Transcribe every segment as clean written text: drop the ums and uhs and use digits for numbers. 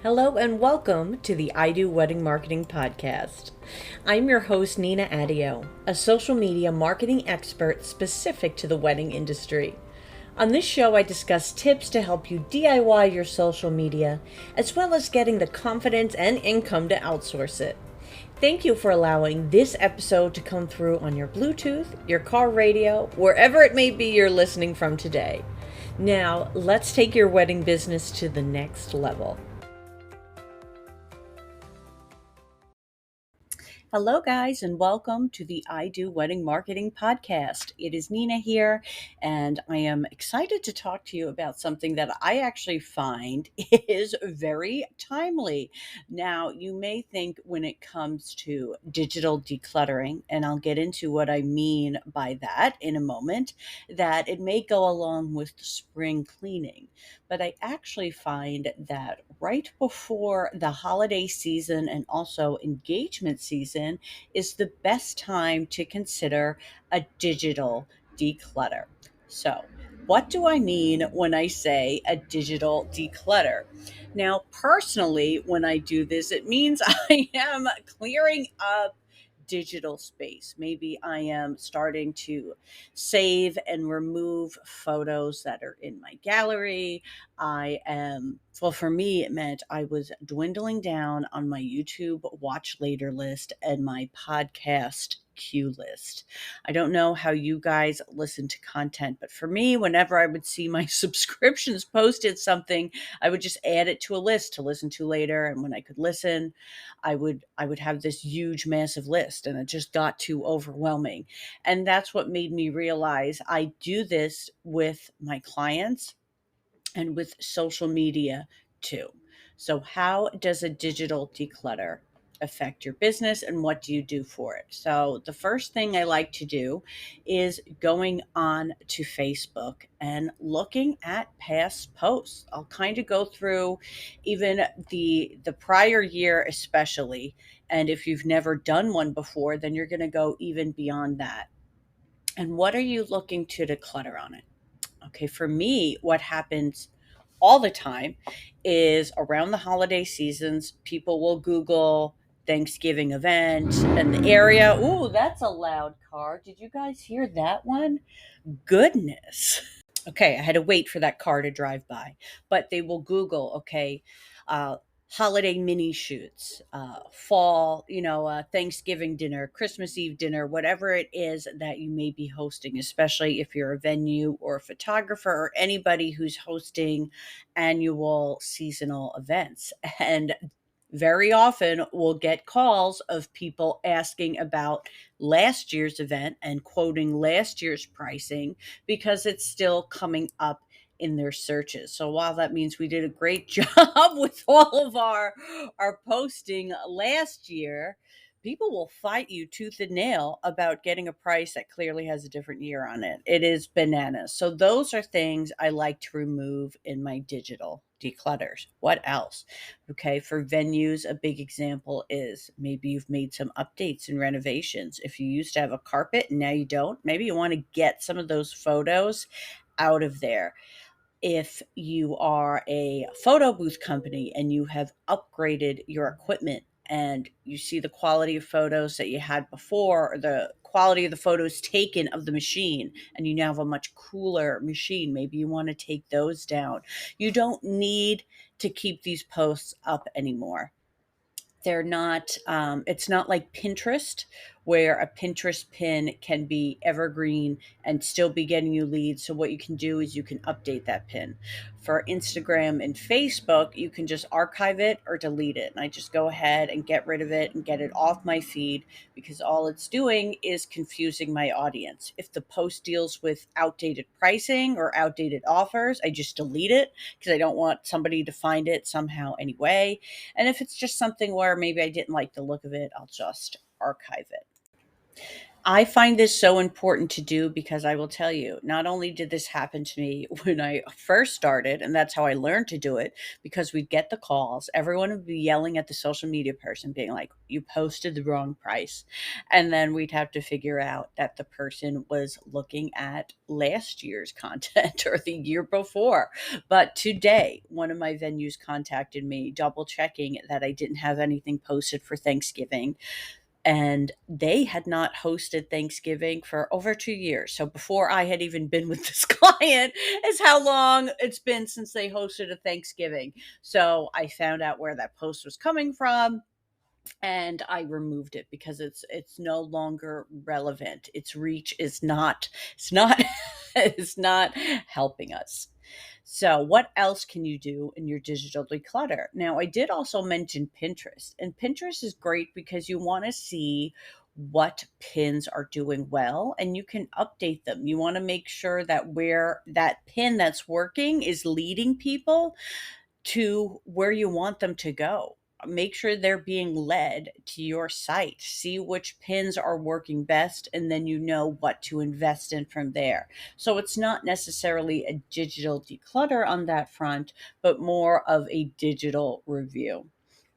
Hello and welcome to the I Do Wedding Marketing Podcast. I'm your host, Nina Adio, a social media marketing expert specific to the wedding industry. On this show, I discuss tips to help you DIY your social media, as well as getting the confidence and income to outsource it. Thank you for allowing this episode to come through on your Bluetooth, your car radio, wherever it may be you're listening from today. Now, let's take your wedding business to the next level. Hello, guys, and welcome to the I Do Wedding Marketing Podcast. It is Nina here, and I am excited to talk to you about something that I actually find is very timely. Now, you may think when it comes to digital decluttering, and I'll get into what I mean by that in a moment, that it may go along with the spring cleaning. But I actually find that right before the holiday season and also engagement season is the best time to consider a digital declutter. So, what do I mean when I say a digital declutter? Now, personally, when I do this, it means I am clearing up digital space. Maybe I am starting to save and remove photos that are in my gallery. Well, for me, it meant I was dwindling down on my YouTube watch later list and my podcast queue list. I don't know how you guys listen to content, but for me, whenever I would see my subscriptions posted something, I would just add it to a list to listen to later. And when I could listen, I would have this huge, massive list, and it just got too overwhelming. And that's what made me realize I do this with my clients and with social media too. So, how does a digital declutter affect your business and what do you do for it? So, the first thing I like to do is going on to Facebook and looking at past posts. I'll kind of go through even the prior year especially, and if you've never done one before, then you're going to go even beyond that. And what are you looking to declutter on it? Okay, for me, what happens all the time is around the holiday seasons, people will Google Thanksgiving event and the area. Ooh, that's a loud car. Did you guys hear that one? Goodness. Okay, I had to wait for that car to drive by. But they will Google, okay, uh, holiday mini shoots, fall, Thanksgiving dinner, Christmas Eve dinner, whatever it is that you may be hosting, especially if you're a venue or a photographer or anybody who's hosting annual seasonal events. And very often we'll get calls of people asking about last year's event and quoting last year's pricing because it's still coming up in their searches. So while that means we did a great job with all of our posting last year, people will fight you tooth and nail about getting a price that clearly has a different year on it. It is bananas. So those are things I like to remove in my digital declutters. What else? Okay, for venues, a big example is maybe you've made some updates and renovations. If you used to have a carpet and now you don't, maybe you want to get some of those photos out of there. If you are a photo booth company and you have upgraded your equipment and you see the quality of photos that you had before, or the quality of the photos taken of the machine, and you now have a much cooler machine, maybe you want to take those down. You don't need to keep these posts up anymore. They're not, it's not like Pinterest, where a Pinterest pin can be evergreen and still be getting you leads. So what you can do is you can update that pin. For Instagram and Facebook, you can just archive it or delete it. And I just go ahead and get rid of it and get it off my feed, because all it's doing is confusing my audience. If the post deals with outdated pricing or outdated offers, I just delete it because I don't want somebody to find it somehow anyway. And if it's just something where maybe I didn't like the look of it, I'll just archive it. I find this so important to do because I will tell you, not only did this happen to me when I first started, and that's how I learned to do it, because we'd get the calls, everyone would be yelling at the social media person, being like, you posted the wrong price. And then we'd have to figure out that the person was looking at last year's content or the year before. But today, one of my venues contacted me, double checking that I didn't have anything posted for Thanksgiving, and they had not hosted Thanksgiving for over 2 years. So before I had even been with this client, is how long it's been since they hosted a Thanksgiving. So I found out where that post was coming from, and I removed it because it's no longer relevant. Its reach is not, it's not it's not helping us. So, what else can you do in your digital declutter? Now, I did also mention Pinterest, and Pinterest is great because you want to see what pins are doing well and you can update them. You want to make sure that where that pin that's working is leading people to where you want them to go. Make sure they're being led to your site. See which pins are working best, and then you know what to invest in from there. So it's not necessarily a digital declutter on that front, but more of a digital review.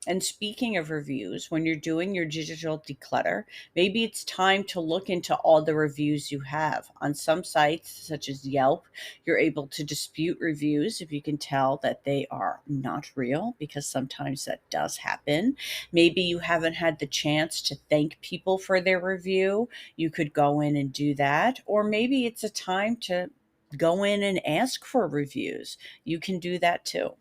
And speaking of reviews, when you're doing your digital declutter, maybe it's time to look into all the reviews you have. On some sites, such as Yelp, you're able to dispute reviews if you can tell that they are not real, because sometimes that does happen. Maybe you haven't had the chance to thank people for their review. You could go in and do that. Or maybe it's a time to go in and ask for reviews. You can do that too.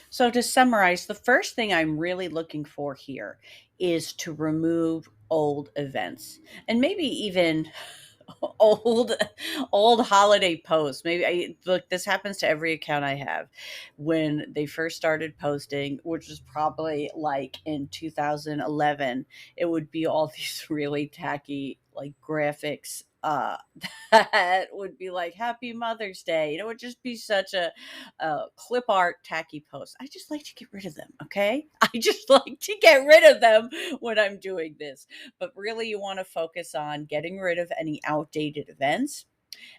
So, to summarize, the first thing I'm really looking for here is to remove old events and maybe even old old holiday posts. Maybe I look, this happens to every account I have. When they first started posting, which was probably like in 2011, it would be all these really tacky like graphics that would be like happy Mother's Day. It would just be such a clip art tacky post. I just like to get rid of them, okay? I just like to get rid of them when I'm doing this. But really, you want to focus on getting rid of any outdated events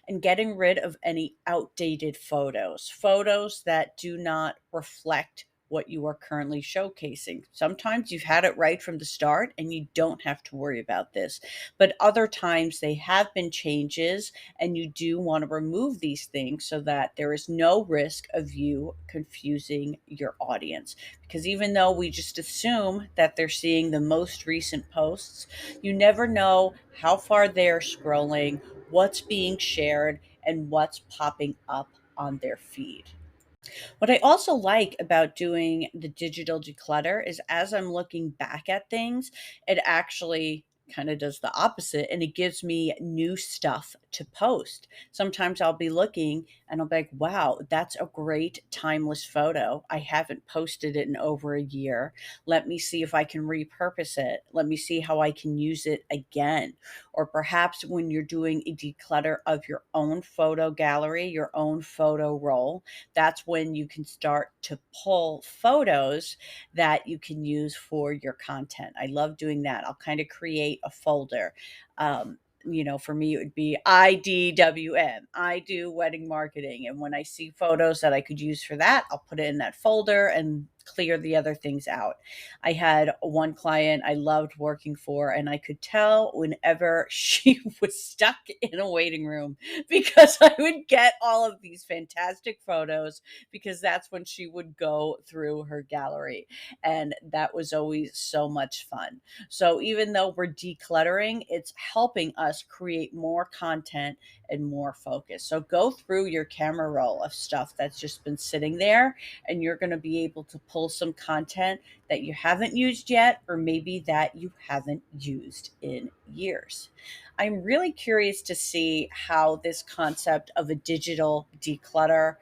and getting rid of any outdated photos, photos that do not reflect what you are currently showcasing. Sometimes you've had it right from the start and you don't have to worry about this. But other times they have been changes and you do want to remove these things so that there is no risk of you confusing your audience. Because even though we just assume that they're seeing the most recent posts, you never know how far they're scrolling, what's being shared, and what's popping up on their feed. What I also like about doing the digital declutter is as I'm looking back at things, it actually kind of does the opposite and it gives me new stuff to post. Sometimes I'll be looking and I'll be like, wow, that's a great timeless photo. I haven't posted it in over a year. Let me see if I can repurpose it. Let me see how I can use it again. Or perhaps when you're doing a declutter of your own photo gallery, your own photo roll, that's when you can start to pull photos that you can use for your content. I love doing that. I'll kind of create a folder. For me, it would be IDWM. I do wedding marketing. And when I see photos that I could use for that, I'll put it in that folder and clear the other things out. I had one client I loved working for, and I could tell whenever she was stuck in a waiting room because I would get all of these fantastic photos because that's when she would go through her gallery. And that was always so much fun. So even though we're decluttering, it's helping us create more content and more focus. So go through your camera roll of stuff that's just been sitting there, and you're going to be able to pull some content that you haven't used yet, or maybe that you haven't used in years. I'm really curious to see how this concept of a digital declutter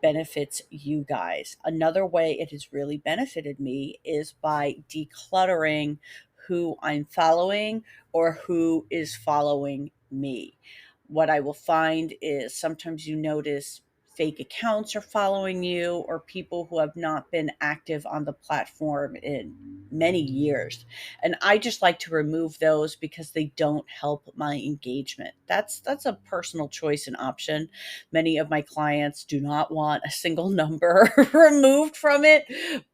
benefits you guys. Another way it has really benefited me is by decluttering who I'm following or who is following me. What I will find is sometimes you notice fake accounts are following you or people who have not been active on the platform in many years. And I just like to remove those because they don't help my engagement. That's a personal choice and option. Many of my clients do not want a single number removed from it,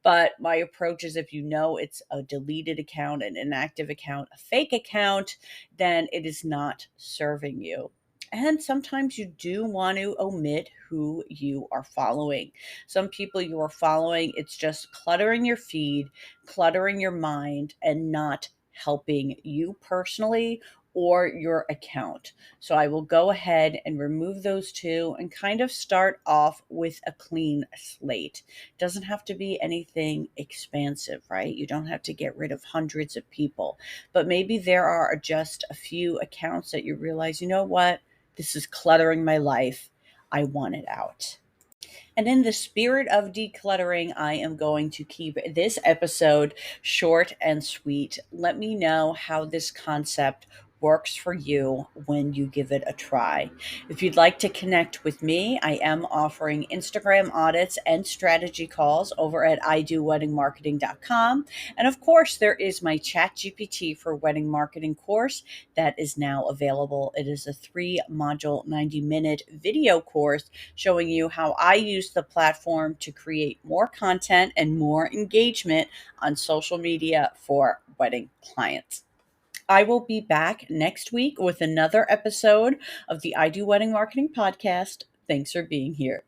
but my approach is if you know it's a deleted account, an inactive account, a fake account, then it is not serving you. And sometimes you do want to omit who you are following. Some people you are following, it's just cluttering your feed, cluttering your mind, and not helping you personally or your account. So I will go ahead and remove those two and kind of start off with a clean slate. It doesn't have to be anything expansive, right? You don't have to get rid of hundreds of people, but maybe there are just a few accounts that you realize, you know what? This is cluttering my life. I want it out. And in the spirit of decluttering, I am going to keep this episode short and sweet. Let me know how this concept works for you when you give it a try. If you'd like to connect with me, I am offering Instagram audits and strategy calls over at idoweddingmarketing.com. And of course, there is my ChatGPT for wedding marketing course that is now available. It is a 3-module, 90-minute video course showing you how I use the platform to create more content and more engagement on social media for wedding clients. I will be back next week with another episode of the I Do Wedding Marketing Podcast. Thanks for being here.